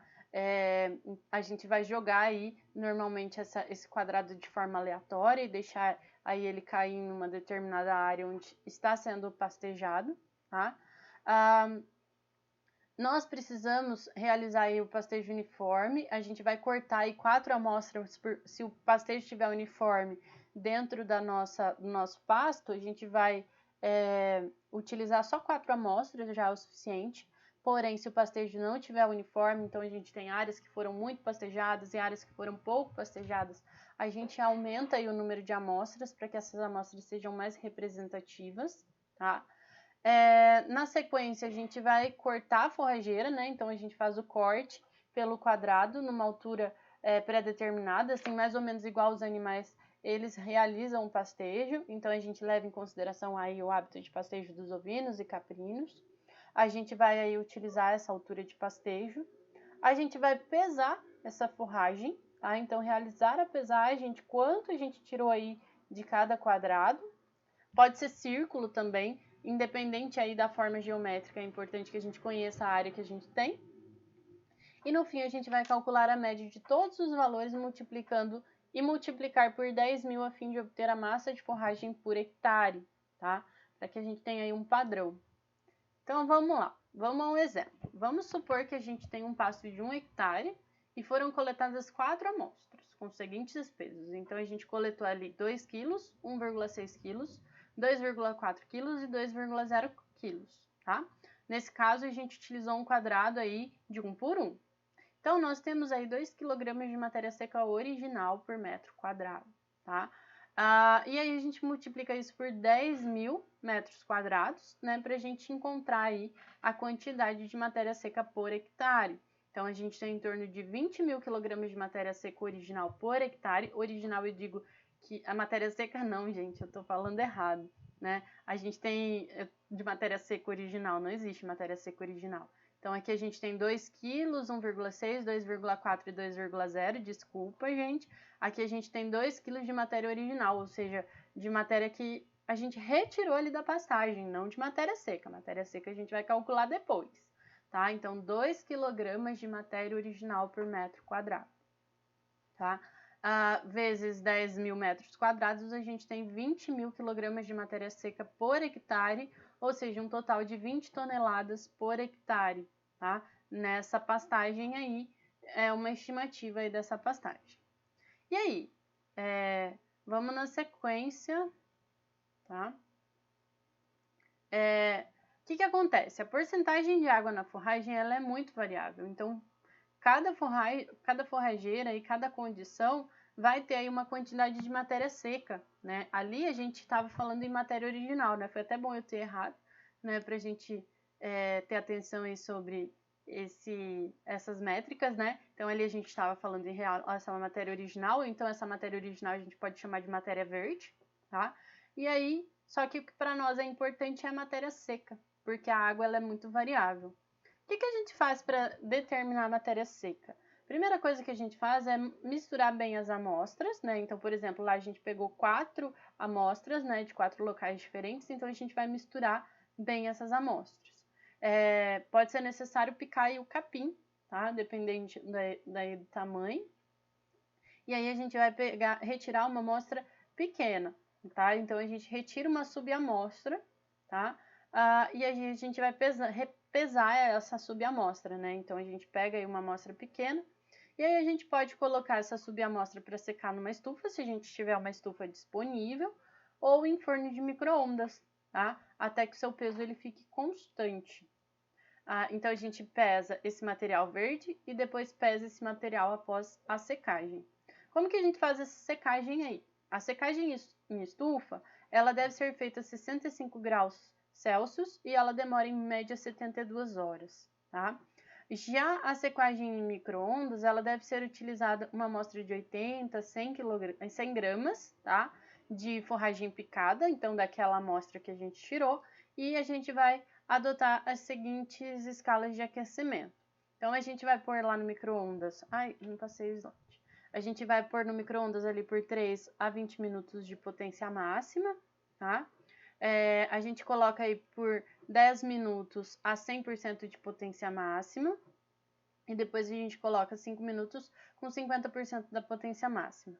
A gente vai jogar aí, normalmente, esse quadrado de forma aleatória e deixar aí ele cair em uma determinada área onde está sendo pastejado, tá? Nós precisamos realizar aí o pastejo uniforme, a gente vai cortar aí 4 amostras, se o pastejo estiver uniforme dentro do nosso pasto, a gente vai utilizar só 4 amostras já é o suficiente. Porém, se o pastejo não estiver uniforme, então a gente tem áreas que foram muito pastejadas e áreas que foram pouco pastejadas, a gente aumenta aí o número de amostras para que essas amostras sejam mais representativas, tá? Na sequência, a gente vai cortar a forrageira, né? Então, a gente faz o corte pelo quadrado, numa altura pré-determinada, assim, mais ou menos igual os animais, eles realizam o pastejo. Então, a gente leva em consideração aí o hábito de pastejo dos ovinos e caprinos. A gente vai aí utilizar essa altura de pastejo. A gente vai pesar essa forragem, tá? Então, realizar a pesagem de quanto a gente tirou aí de cada quadrado. Pode ser círculo também, independente aí da forma geométrica, é importante que a gente conheça a área que a gente tem. E no fim, a gente vai calcular a média de todos os valores multiplicando e multiplicar por 10.000 a fim de obter a massa de forragem por hectare, tá? Para que a gente tenha aí um padrão. Então, vamos lá. Vamos a um exemplo. Vamos supor que a gente tem um pasto de 1 hectare e foram coletadas 4 amostras, com os seguintes pesos. Então, a gente coletou ali 2 kg, 1,6 kg, 2,4 kg e 2,0 kg, tá? Nesse caso, a gente utilizou um quadrado aí de 1 por 1. Então, nós temos aí 2 kg de matéria seca original por metro quadrado, tá? E aí a gente multiplica isso por 10.000 metros quadrados, né, para a gente encontrar aí a quantidade de matéria seca por hectare. Então, a gente tem em torno de 20.000 kg de matéria seca original por hectare. Original, eu digo que a matéria seca não, gente, eu estou falando errado, né? A gente tem de matéria seca original, não existe matéria seca original. Então, aqui a gente tem 2 kg, 1,6, 2,4 e 2,0, desculpa, gente. Aqui a gente tem 2 kg de matéria original, ou seja, de matéria que a gente retirou ali da pastagem, não de matéria seca. Matéria seca a gente vai calcular depois, tá? Então, 2 kg de matéria original por metro quadrado, tá? Vezes 10.000 metros quadrados, a gente tem 20.000 kg de matéria seca por hectare, ou seja, um total de 20 toneladas por hectare, tá? Nessa pastagem aí, é uma estimativa aí dessa pastagem. E aí, vamos na sequência, tá? O que acontece? A porcentagem de água na forragem ela é muito variável, então cada forrageira e cada condição vai ter aí uma quantidade de matéria seca, né? Ali a gente estava falando em matéria original, né? Foi até bom eu ter errado, né? Para a gente ter atenção aí sobre essas métricas, né? Então ali a gente estava falando em relação à matéria original, então essa matéria original a gente pode chamar de matéria verde, tá? E aí, só que o que para nós é importante é a matéria seca, porque a água ela é muito variável. O que a gente faz para determinar a matéria seca? Primeira coisa que a gente faz é misturar bem as amostras, né? Então, por exemplo, lá a gente pegou 4 amostras, né, de 4 locais diferentes, então a gente vai misturar bem essas amostras. Pode ser necessário picar aí o capim, tá? Dependendo do tamanho. E aí a gente vai retirar uma amostra pequena, tá? Então a gente retira uma subamostra, tá? E aí a gente vai pesar essa subamostra, né? Então a gente pega aí uma amostra pequena e aí a gente pode colocar essa subamostra para secar numa estufa, se a gente tiver uma estufa disponível, ou em forno de micro-ondas, tá? Até que o seu peso ele fique constante. Então a gente pesa esse material verde e depois pesa esse material após a secagem. Como que a gente faz essa secagem aí? A secagem em estufa, ela deve ser feita a 65 graus Celsius e ela demora em média 72 horas, tá? Já a secagem em micro-ondas, ela deve ser utilizada uma amostra de 80, 100 gramas, tá? De forragem picada, então daquela amostra que a gente tirou, e a gente vai adotar as seguintes escalas de aquecimento. Então, a gente vai pôr lá no micro-ondas... Ai, não passei o slide. A gente vai pôr no micro-ondas ali por 3 a 20 minutos de potência máxima, tá? A gente coloca aí por 10 minutos a 100% de potência máxima. E depois a gente coloca 5 minutos com 50% da potência máxima.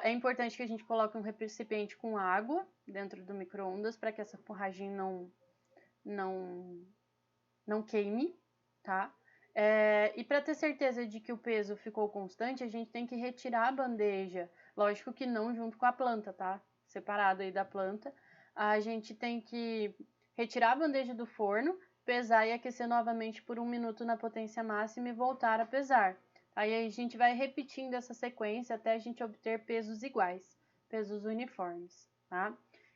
É importante que a gente coloque um recipiente com água dentro do micro-ondas para que essa forragem não queime, tá? E para ter certeza de que o peso ficou constante, a gente tem que retirar a bandeja, lógico que não junto com a planta, tá? Separado aí da planta, a gente tem que retirar a bandeja do forno, pesar e aquecer novamente por 1 minuto na potência máxima e voltar a pesar. Aí a gente vai repetindo essa sequência até a gente obter pesos iguais, pesos uniformes, tá?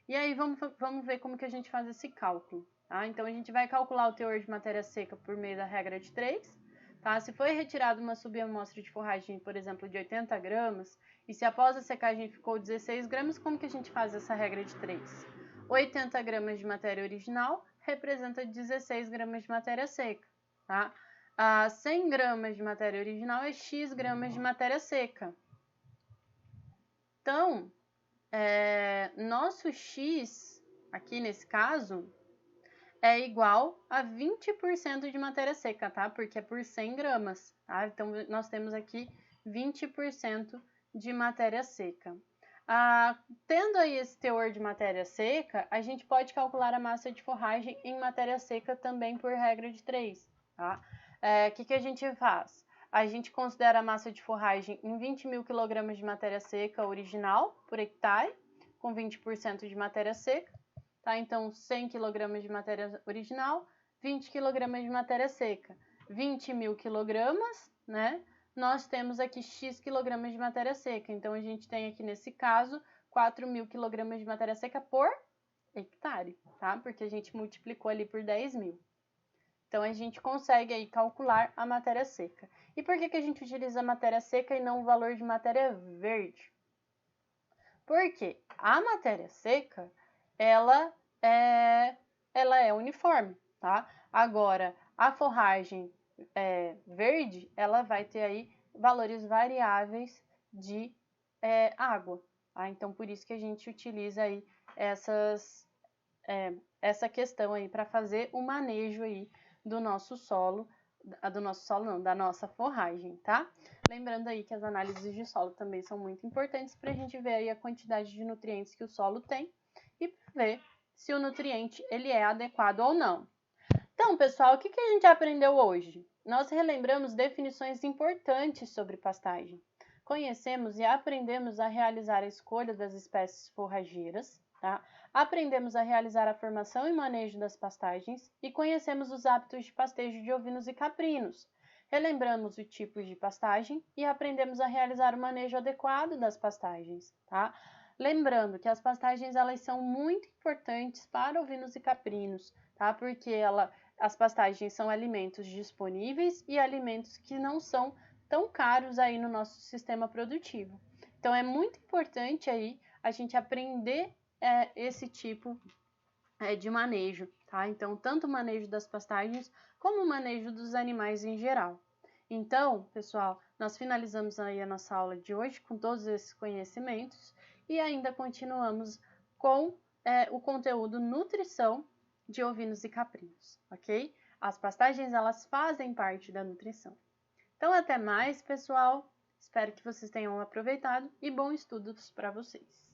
E aí vamos ver como que a gente faz esse cálculo, tá? Então a gente vai calcular o teor de matéria seca por meio da regra de 3, tá? Se foi retirada uma subamostra de forragem, por exemplo, de 80 gramas, e se após a secagem ficou 16 gramas, como que a gente faz essa regra de 3? 80 gramas de matéria original representa 16 gramas de matéria seca, tá? 100 gramas de matéria original é x gramas de matéria seca. Então, nosso x, aqui nesse caso, é igual a 20% de matéria seca, tá? Porque é por 100 gramas, tá? Então, nós temos aqui 20% de matéria seca. Tendo aí esse teor de matéria seca, a gente pode calcular a massa de forragem em matéria seca também por regra de 3, tá? Que a gente faz? A gente considera a massa de forragem em 20 mil kg de matéria seca original por hectare, com 20% de matéria seca, tá? Então, 100 kg de matéria original, 20 kg de matéria seca. 20 mil kg, né? Nós temos aqui x quilogramas de matéria seca. Então, a gente tem aqui, nesse caso, 4.000 kg de matéria seca por hectare, tá? Porque a gente multiplicou ali por 10 mil. Então, a gente consegue aí calcular a matéria seca. E por que a gente utiliza a matéria seca e não o valor de matéria verde? Porque a matéria seca, ela é uniforme, tá? Agora, a forragem verde, ela vai ter aí valores variáveis de água, tá? Então, por isso que a gente utiliza aí essa questão aí para fazer o manejo aí do nosso solo, da nossa forragem, tá? Lembrando aí que as análises de solo também são muito importantes para a gente ver aí a quantidade de nutrientes que o solo tem e ver se o nutriente ele é adequado ou não. Então, pessoal, o que a gente aprendeu hoje? Nós relembramos definições importantes sobre pastagem. Conhecemos e aprendemos a realizar a escolha das espécies forrageiras, tá? Aprendemos a realizar a formação e manejo das pastagens e conhecemos os hábitos de pastejo de ovinos e caprinos. Relembramos o tipo de pastagem e aprendemos a realizar o manejo adequado das pastagens, tá? Lembrando que as pastagens elas são muito importantes para ovinos e caprinos, tá? Porque as pastagens são alimentos disponíveis e alimentos que não são tão caros aí no nosso sistema produtivo. Então, é muito importante aí a gente aprender esse tipo de manejo, tá? Então, tanto o manejo das pastagens como o manejo dos animais em geral. Então, pessoal, nós finalizamos aí a nossa aula de hoje com todos esses conhecimentos e ainda continuamos com o conteúdo nutrição de ovinos e caprinos, ok? As pastagens, elas fazem parte da nutrição. Então, até mais, pessoal. Espero que vocês tenham aproveitado e bons estudos para vocês.